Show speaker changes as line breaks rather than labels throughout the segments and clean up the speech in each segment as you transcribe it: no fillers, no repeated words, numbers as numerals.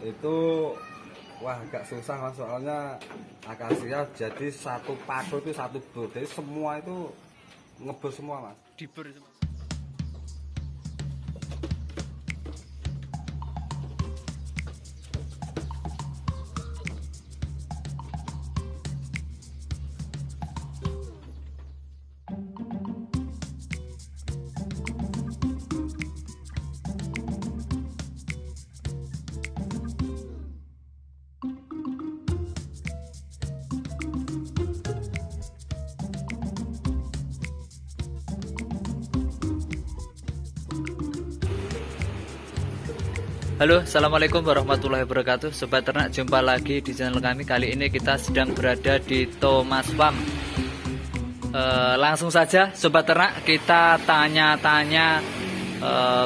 Itu wah agak susah mas, soalnya akasia jadi satu paku itu satu bor, jadi semua itu ngebor semua mas.
Dibor semua. Halo, assalamualaikum warahmatullahi wabarakatuh. Sobat ternak, jumpa lagi di channel kami. Kali ini kita sedang berada di Thomas Farm. Langsung saja, sobat ternak, kita tanya-tanya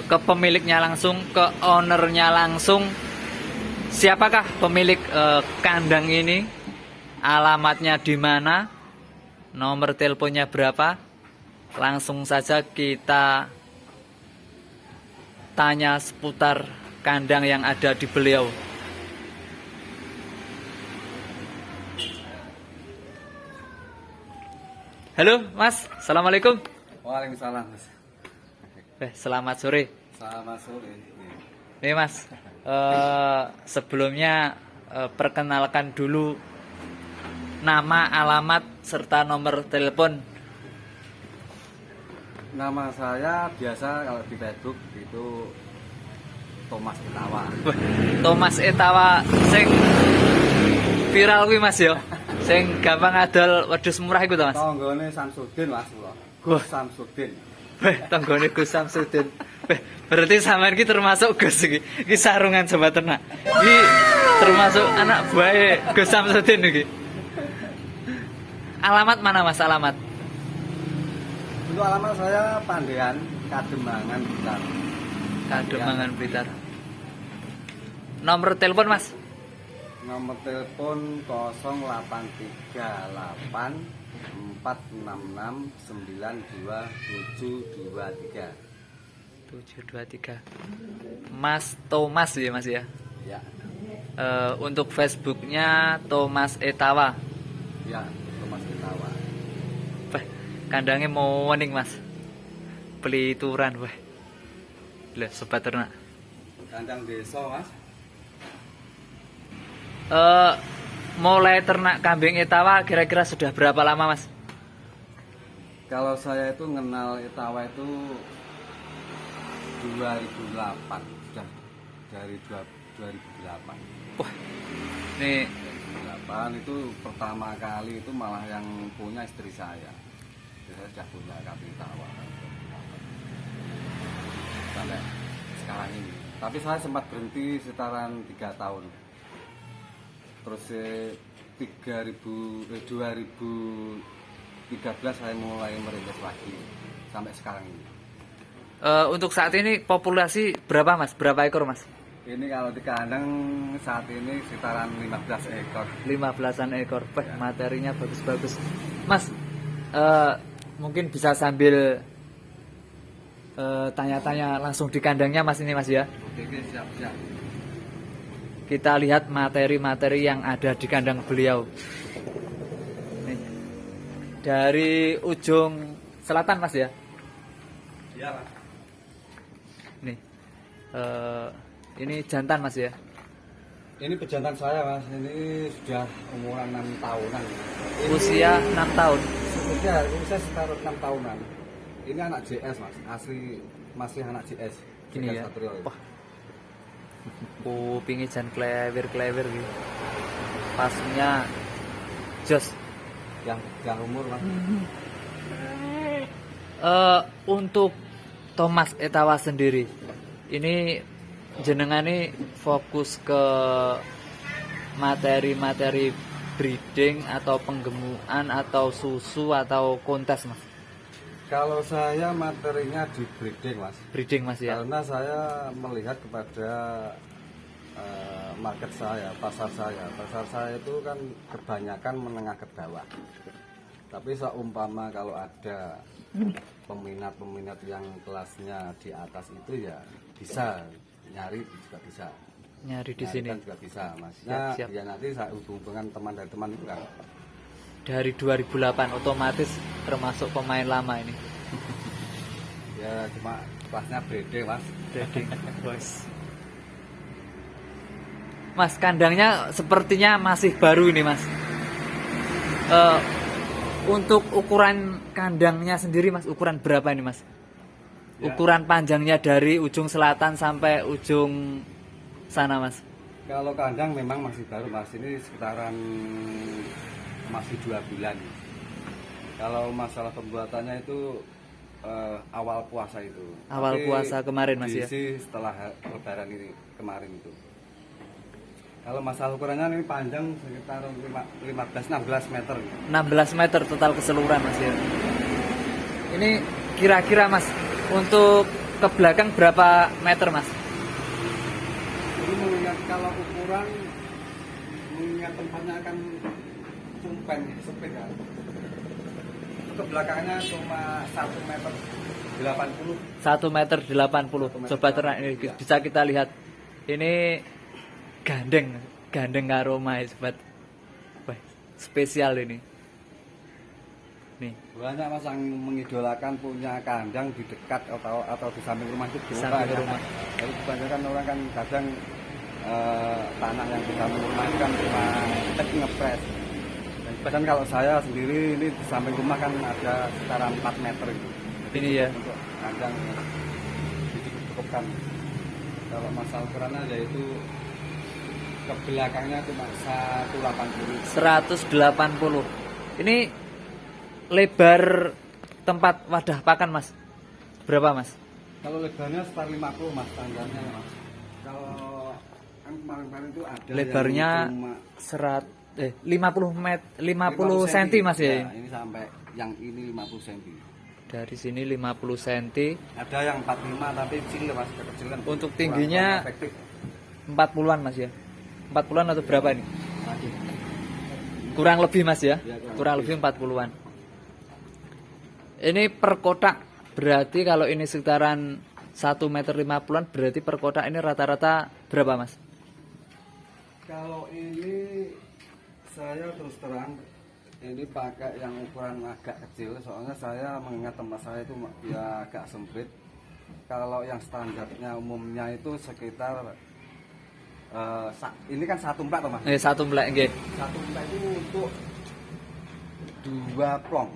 ke pemiliknya langsung, ke ownernya langsung. Siapakah pemilik kandang ini? Alamatnya di mana? Nomor teleponnya berapa? Langsung saja kita tanya seputar kandang yang ada di beliau. Halo Mas, assalamualaikum.
Waalaikumsalam mas.
Selamat sore.
Selamat sore.
Nih Mas, sebelumnya perkenalkan dulu nama, alamat, serta nomor telepon.
Nama saya biasa kalau di Facebook itu Thomas Etawa.
Thomas Etawa sing viral kuwi Mas ya. Sing gampang adol wedhus murah iku to Mas.
Tanggane Samsudin mas.
Wah,
Samsudin.
Tanggane Gus Samsudin. Berarti sampean iki termasuk Gus iki. Iki sarungan sobat ternak. Iki termasuk anak buah Gus Samsudin iki. Alamat mana Mas, alamat?
Untuk alamat saya Pandean, Kademangan, Blitar.
Kademangan, Blitar. Nomor telepon Mas?
Nomor telepon 0838 466 92723.
723. Mas Thomas ya Mas ya?
Ya.
Untuk Facebooknya Thomas Etawa.
Ya, Thomas Etawa.
Kandangnya mau wening Mas. Pelituran wah. Lihat sobat ternak.
Kandang desa mas.
Mulai ternak kambing Etawa kira-kira sudah berapa lama Mas?
Kalau saya itu kenal Etawa itu 2008, sudah dari 2008.
Wah, nih
2008 itu pertama kali itu malah yang punya istri saya. Saya sudah punya kambing Etawa sampai sekarang ini. Tapi saya sempat berhenti sekitaran 3 tahun. Terus 2013 saya mulai merintis lagi sampai sekarang ini.
untuk saat ini populasi berapa Mas? Berapa ekor Mas?
Ini kalau di kandang saat ini sekitaran 15 ekor.
15-an ekor.
Ya.
Materinya bagus-bagus. Mas, mungkin bisa sambil tanya-tanya langsung di kandangnya Mas ini Mas ya.
Oke, siap.
Kita lihat materi-materi yang ada di kandang beliau. Nih. Dari ujung selatan Mas ya.
Iya Mas.
Nih. Ini jantan Mas ya.
Ini pejantan saya Mas, ini sudah umuran 6 tahunan.
Usia 6 tahun.
Usia sekitar 6 tahunan. Ini anak JS Mas, asli masih anak JS.
Gini ya. Wah. Kupingnya jan klewer gitu. Pasnya jos.
Yang umur Mas.
Untuk Thomas Etawa sendiri, ini jenengan ini fokus ke materi-materi breeding atau penggemukan atau susu atau kontes Mas?
Kalau saya materinya di breeding Mas.
Breeding Mas ya.
Karena saya melihat kepada market saya, pasar saya. Pasar saya itu kan kebanyakan menengah ke bawah. Tapi seumpama kalau ada peminat-peminat yang kelasnya di atas itu ya bisa nyari juga bisa.
Nyari di
Nah,
sini.
kan juga bisa mas. Nah,
Siap.
ya nanti saya hubungkan teman dari teman itu kan.
Dari 2008 otomatis termasuk pemain lama ini.
Ya cuma kelasnya brede mas.
Trading bos. Mas, kandangnya sepertinya masih baru ini mas. Untuk ukuran kandangnya sendiri mas, ukuran berapa ini mas?
Ya.
Ukuran panjangnya dari ujung selatan sampai ujung sana mas.
Kalau kandang memang masih baru mas, ini sekitaran masih 2 bulan. Kalau masalah pembuatannya itu awal puasa itu.
Awal
Tapi
puasa kemarin mas ya.
diisi setelah lebaran ini kemarin itu. Kalau masalah ukurannya ini panjang sekitar 15-16 meter.
16 meter total keseluruhan mas ya. Ini kira-kira mas untuk ke belakang berapa meter mas?
Ini mengingat kalau ukuran, mengingat tempatnya akan sumpeng, sempit kan. Ke belakangnya cuma 1 meter 80.
1 meter 80. Coba ternak ini bisa kita lihat. Ini gandeng aroma ya sobat. Wah, spesial ini. Nih,
Banyak mas yang mengidolakan punya kandang di dekat atau di samping rumah itu
Di samping
ya.
rumah.
Jadi kebanyakan orang kan kadang tanah yang di samping rumah itu kan cuma tek ngepres. Dan bahkan kalau saya sendiri ini di samping rumah kan ada sekitar 4 meter gitu. Jadi
Ini ya.
Untuk kandang cukup-cukupkan. Kalau masalah ukurannya yaitu ke belakangnya cuma 180.
180. Ini lebar tempat wadah pakan mas berapa mas?
Kalau lebarnya sekitar 50 mas, standarnya mas. Kalau kan kemarin-kemarin itu ada
Lebarnya
yang cuma
50 cm mas ya.
Ini sampai yang ini 50 cm.
Dari sini 50 cm.
Ada yang 45 tapi kecil mas, kekecilan.
Untuk tingginya
kurang efektif.
40-an mas ya. 40-an atau berapa ini?
Aduh.
Kurang lebih mas ya.
Ya,
Kurang lebih 40-an. Ini per kotak berarti kalau ini sekitaran 1 meter 50-an berarti per kotak ini rata-rata berapa mas?
Kalau ini saya terus terang ini pakai yang ukuran agak kecil soalnya saya mengingat tempat saya itu ya agak sempit. Kalau yang standarnya umumnya itu sekitar ini kan 1 empat toh mas?
1 emplek nggih.
1 empat itu untuk 2 plong.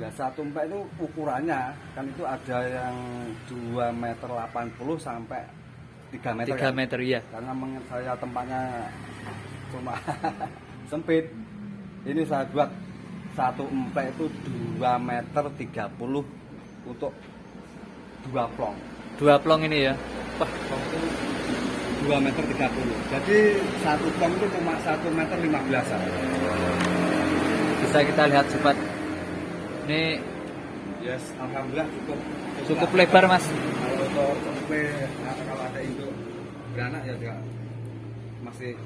Nah, 1 empat itu ukurannya kan itu ada yang 2 meter 80 sampai 3 meter.
3 meter ya.
Karena mengingat saya tempatnya cuma sempit. Ini saya buat 1 empat itu 2 meter 30 untuk 2 plong.
2 plong ini ya.
Wah, plong itu 2 meter 30. Jadi 1 plong itu cuma 1 meter 15-an.
Bisa kita lihat sobat. Ini
Yes, alhamdulillah
cukup lebar mas.
Kalau untuk sampai kalau ada induk beranak ya juga masih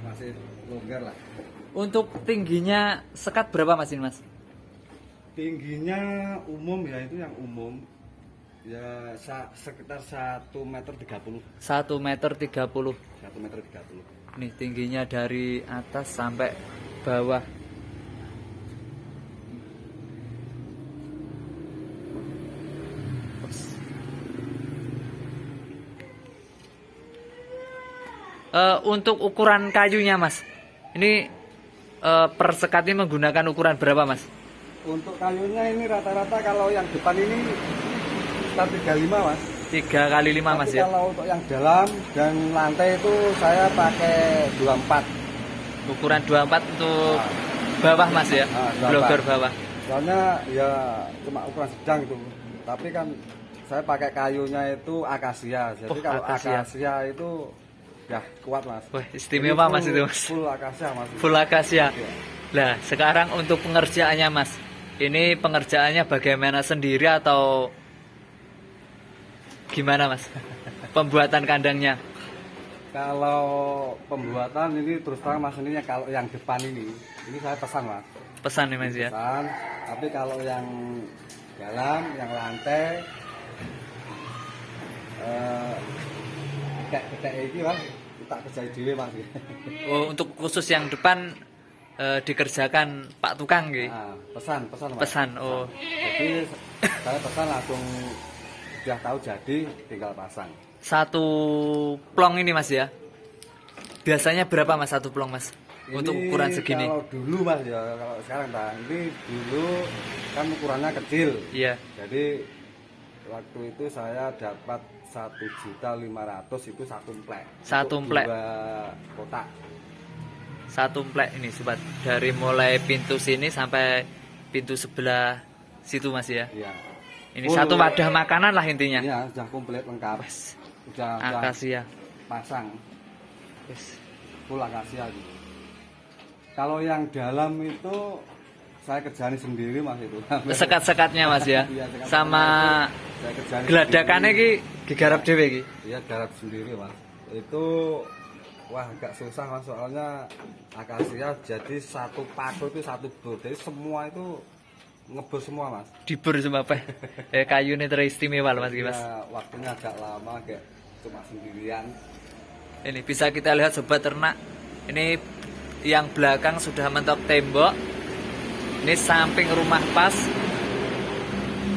longgar lah.
Untuk tingginya sekat berapa mas ini mas?
Tingginya umum ya itu yang umum ya sekitar 1 meter 30.
1 meter 30.
1 meter 30.
Nih tingginya dari atas sampai bawah. Untuk ukuran kayunya mas, ini per sekatnya menggunakan ukuran berapa mas?
Untuk kayunya ini rata-rata kalau yang depan ini sekitar 35 mas.
3 kali 5 mas
Tapi
ya.
kalau untuk yang dalam dan lantai itu saya pakai 24.
Ukuran 24 untuk bawah mas ya,
24.
blogger bawah.
Soalnya ya cuma ukuran sedang itu. Tapi kan saya pakai kayunya itu akasia. Jadi kalau akasia itu ya kuat mas.
Wah istimewa mas itu mas.
Full akasia mas.
Full akasia.
Ya.
Lah sekarang untuk pengerjaannya mas, ini pengerjaannya bagaimana sendiri atau gimana mas? Pembuatan kandangnya?
Kalau pembuatan ini terus terang mas ini kalau yang depan ini saya pesan mas.
Pesan nih mas ya.
Pesan. Tapi kalau yang dalam, yang lantai, kayak ini mas, kita kerjain dhewe Mas.
Oh, untuk khusus yang depan dikerjakan Pak Tukang gitu.
Nah, pesan Mas.
Pesan. Oh.
Jadi saya pesan langsung udah tahu jadi tinggal pasang.
Satu plong ini Mas ya. Biasanya berapa Mas satu plong Mas? Untuk
Ini
ukuran segini.
Kalau dulu Mas ya, kalau sekarang ini dulu kan ukurannya kecil.
Iya.
Jadi waktu itu saya dapat 1.500.000 itu satu emplek.
Satu
Untuk
emplek.
2 kotak.
Satu emplek ini sobat. Dari mulai pintu sini sampai pintu sebelah situ Mas ya.
Iya.
Ini satu wadah makanan lah intinya.
Iya, sudah komplit lengkap. Udah
Akasia.
pasang
Wes.
full akasia gitu. Kalau yang dalam itu saya kerjain sendiri Mas itu.
Sekat-sekatnya Mas ya.
Iya, sekat-sekatnya
Sama
itu saya kerjain
geladakannya
sendiri.
ki digarap dhewe ki.
Iya, garap sendiri Mas. Itu wah agak susah Mas, soalnya akasia jadi satu paku itu satu bor. Jadi semua itu ngebor semua Mas.
Dibur semua Pak. Kayu ini teristimewa loh Mas ki Mas.
Ya, waktunya agak lama kayak cuma sendirian.
Ini bisa kita lihat sobat ternak. Ini yang belakang sudah mentok tembok. Ini samping rumah pas.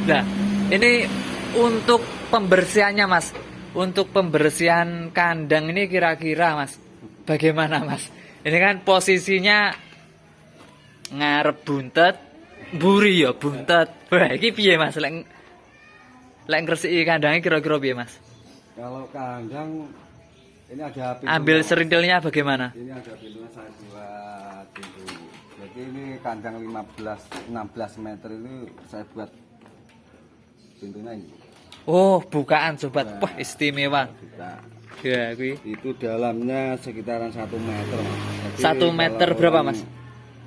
Nah, ini untuk pembersihannya Mas. Untuk pembersihan kandang ini kira-kira Mas, bagaimana Mas? Ini kan posisinya ngarep buntet, mburi ya buntet. Wah, iki piye Mas? Lek ngresiki kandangnya kira-kira piye Mas?
Kalau kandang ini ada pintu.
Ambil serintilnya bagaimana?
Ini ada pintunya saya buat pintu. Jadi ini kandang 16 meter ini saya buat pintunya ini.
Oh, bukaan sobat.
Nah,
Wah, istimewa.
Kita.
Ya, kuwi.
Itu dalamnya sekitaran 1 meter Mas. Jadi
1 meter
kalau
berapa
orang-
Mas?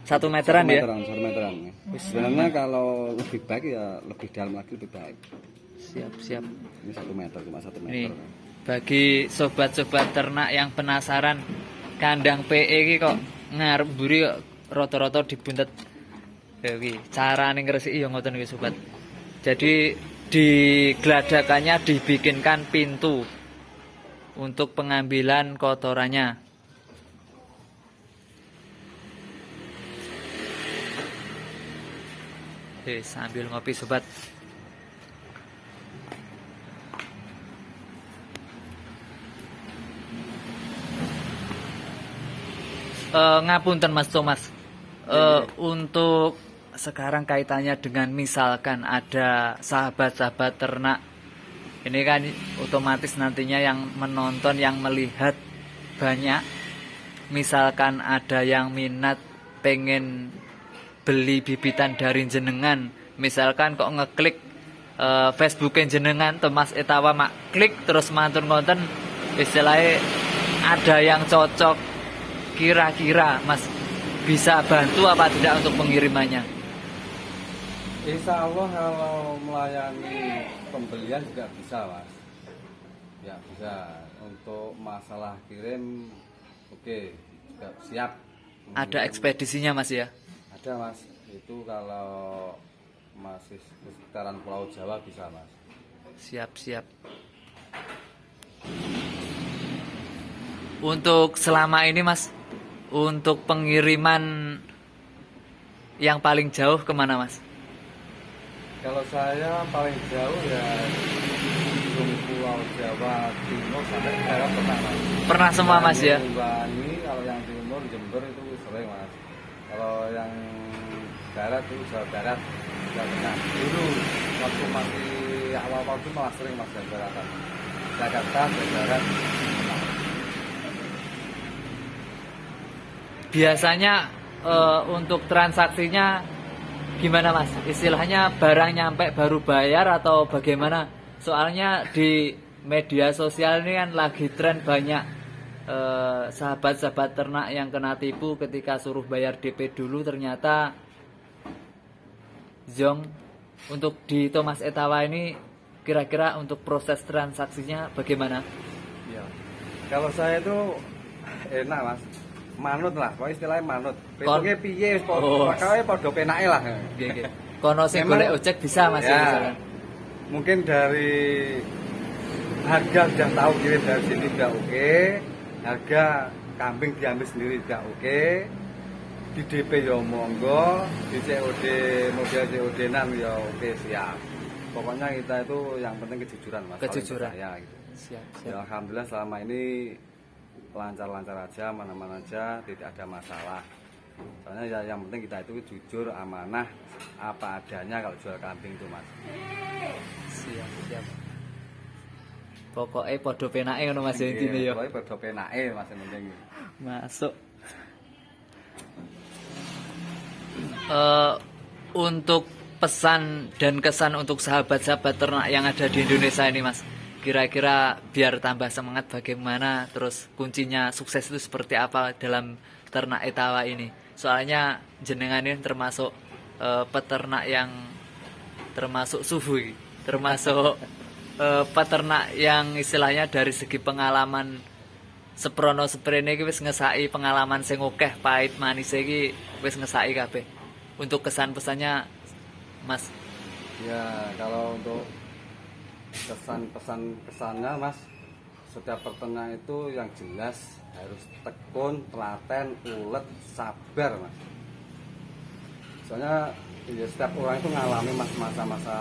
1 meteran ya?
1 meteran. Sebenarnya kalau lebih baik ya lebih dalam lagi lebih baik.
Siap.
Ini 1 meter, cuma 1
Ini
meter.
bagi sobat-sobat ternak yang penasaran kandang PE iki kok ngarep mburi kok rata-rata dibuntet. Ya iki carane ngresiki ya ngoten iki sobat. Jadi di geladakannya dibikinkan pintu untuk pengambilan kotorannya. Sambil ngopi sobat. Ngapunten Mas Thomas. Untuk sekarang kaitannya dengan misalkan ada sahabat-sahabat ternak, ini kan otomatis nantinya yang menonton, yang melihat banyak. Misalkan ada yang minat pengen beli bibitan dari jenengan, misalkan kok ngeklik Facebooknya jenengan Thomas Etawa mak klik terus mantun ngonten, istilahnya ada yang cocok, kira-kira Mas bisa bantu apa tidak untuk pengirimannya?
Insya Allah kalau melayani pembelian juga bisa Mas. Ya bisa. Untuk masalah kirim, oke, juga siap.
Ada ekspedisinya Mas ya?
Ada Mas. Itu kalau masih sekitaran Pulau Jawa bisa Mas.
Siap. Untuk selama ini Mas, untuk pengiriman yang paling jauh kemana Mas?
Kalau saya paling jauh ya ujung Pulau Jawa Timur sampai daerah pernah Mas.
Pernah semua Mas ya?
Bani, kalau yang timur Jember itu sering Mas. Kalau yang barat itu Jawa Barat tidak pernah. Dulu waktu masih awal-awal itu malah sering Mas Jawa Barat. Jakarta, Jawa Barat.
Biasanya untuk transaksinya gimana Mas? Istilahnya barang nyampe baru bayar atau bagaimana? Soalnya di media sosial ini kan lagi tren banyak sahabat-sahabat ternak yang kena tipu ketika suruh bayar DP dulu, ternyata Zong. Untuk di Thomas Etawa ini kira-kira untuk proses transaksinya bagaimana?
Iya. Kalau saya itu enak Mas. Manut lah, pokoknya istilahnya manut. Hitungnya piye, pokoknya podo penake lah.
Nggih. Kono sing
Memang-
golek ojek bisa Mas ya, misalkan.
Mungkin dari harga sudah tahu kirim dari sini sudah oke. harga kambing diambil sendiri tidak oke, di DP ya monggo, di COD model COD-nan ya oke siap. Pokoknya kita itu yang penting kejujuran Mas.
Kejujuran.
Ya, gitu.
Siap,
Ya, alhamdulillah selama ini lancar-lancar aja, mana-mana aja, tidak ada masalah. Soalnya ya yang penting kita itu jujur, amanah, apa adanya kalau jual kambing itu Mas.
Siap. Pokoknya podo penake ngono Mas intine ya.
Pokoknya podo penake Mas yang penting.
Masuk. Untuk pesan dan kesan untuk sahabat-sahabat ternak yang ada di Indonesia ini Mas, kira-kira biar tambah semangat bagaimana, terus kuncinya sukses itu seperti apa dalam ternak Etawa ini? Soalnya jenengan ini termasuk peternak yang termasuk suhu, termasuk peternak yang istilahnya dari segi pengalaman seprono seprene iki wis ngesaki pengalaman sing akeh pahit manis iki wis ngesaki kabeh. Untuk kesan pesannya Mas.
Ya, kalau untuk kesannya Mas, setiap peternak itu yang jelas harus tekun, telaten, ulet, sabar Mas. Soalnya ya, setiap orang itu ngalami masa-masa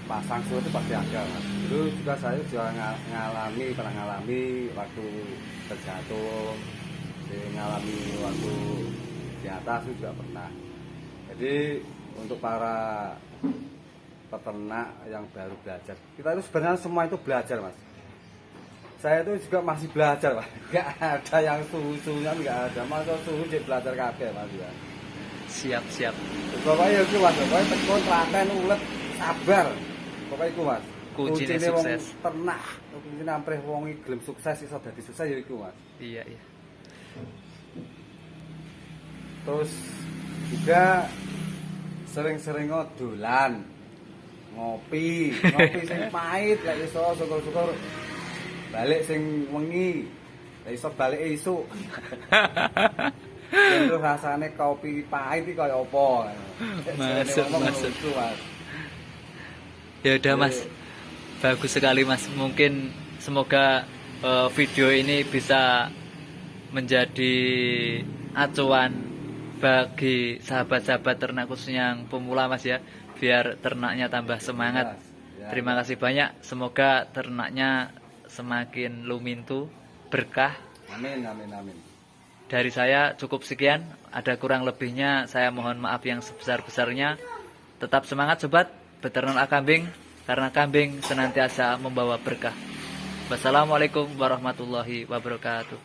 pasang suhu itu pasti ada Mas. Dulu juga saya juga pernah ngalami waktu terjatuh, ngalami waktu di atas itu juga pernah. Jadi untuk para peternak yang baru belajar, kita itu sebenarnya semua itu belajar Mas. Saya itu juga masih belajar Mas. Gak ada yang suhu-suhunya, gak ada. Masa suhu jadi belajar kabeh Mas ya.
Siap.
Pokoknya itu Mas, pokoknya tekun, telaten, ulet, sabar. Pokoknya itu Mas.
Kuncine sukses.
Wong ternak, kuncine amprih wong iki gelem sukses iso dadi sukses ya iku Mas.
Iya.
Terus juga sering-sering dolan, ngopi sing pahit lek iso syukur-syukur balik sing wengi, lek iso balik esuk. Itu rasane kopi pahit iki kaya apa?
Masuk. Ya udah Mas. Bagus sekali Mas. Mungkin semoga video ini bisa menjadi acuan bagi sahabat-sahabat ternak khususnya yang pemula Mas ya, biar ternaknya tambah semangat.
Ya.
Terima kasih banyak. Semoga ternaknya semakin lumintu, berkah.
Amin.
Dari saya cukup sekian. Ada kurang lebihnya saya mohon maaf yang sebesar-besarnya. Tetap semangat sobat beternak kambing, karena kambing senantiasa membawa berkah. Wassalamualaikum warahmatullahi wabarakatuh.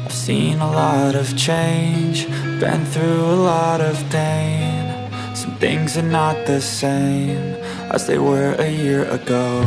I've seen a lot of change, been through a lot of pain. Some things are not the same as they were a year ago.